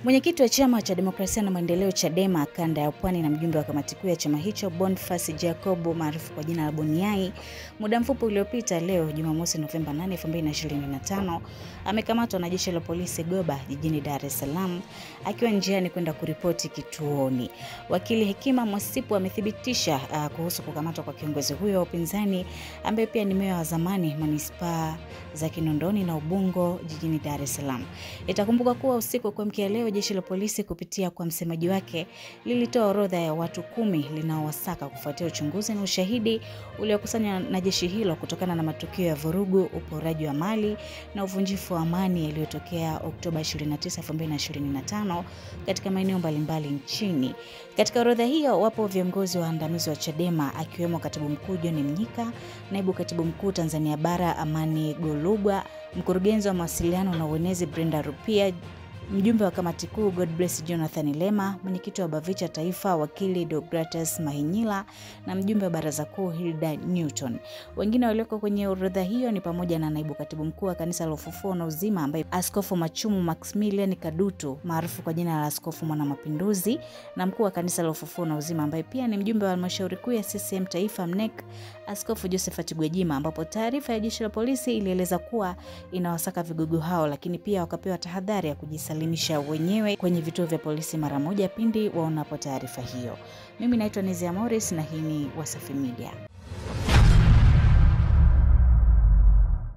Mwenyekiti wa Chama cha Demokrasia na Maendeleo Chadema kanda ya Pwani na mjumbe wa kamati kuu ya chama hicho Boniface Jacob maarufu kwa jina la Boniai, muda mfupi uliopita leo Jumamosi Novemba 8, 2025 amekamatwa na jeshi la polisi Goba jijini Dar es Salaam akiwa njiani kwenda kuripoti kituoni. Wakili Hekima Mwasipu amethibitisha kuhusu kukamatwa kwa kiongozi huyo wa upinzani ambaye pia ni meya wa zamani manispaa za Kinondoni na Ubungo jijini Dar es Salaam. Itakumbuka kuwa usiku kwa mkia leo jeshi la polisi kupitia kwa msemaji wake lilitoa orodha ya watu 10 linaowasaka kufuatia uchunguzi na ushahidi uliokusanywa na jeshi hilo kutokana na matukio ya vurugu, uporaji wa mali na uvunjifu wa amani yaliyotokea Oktoba 29, 2025 katika maeneo mbalimbali nchini. Katika orodha hiyo wapo viongozi waandamizi wa Chadema akiwemo Katibu Mkuu John Mnyika, Naibu Katibu Mkuu Tanzania Bara Amani Golugwa, Mkurugenzi wa Mawasiliano na Uenezi Brenda Rupia, mjumbe wa kamati kuu Godbless Jonathan Lema, mwenyekiti wa Bavicha Taifa wakili Deogratus Mahinyila na mjumbe wa baraza kuu Hilda Newton. Wengine walioko kwenye orodha hiyo ni pamoja na naibu katibu mkuu wa kanisa la Ufufuo na Uzima ambaye Askofu Machumu Maximilian Kadutu maarufu kwa jina la Askofu Mwana Mapinduzi, na mkuu wa kanisa la Ufufuo na Uzima ambaye pia ni mjumbe wa halmashauri kuu ya CCM Taifa MNEC Askofu Josephat Gwajima, ambapo taarifa ya jeshi la polisi ilieleza kuwa inawasaka vigogo hao, lakini pia wakapewa tahadhari ya kujisalimisha wenyewe kwenye vituo vya polisi mara moja pindi waonapo taarifa hiyo. Mimi naitwa Nizia Morris na hii ni Wasafi Media.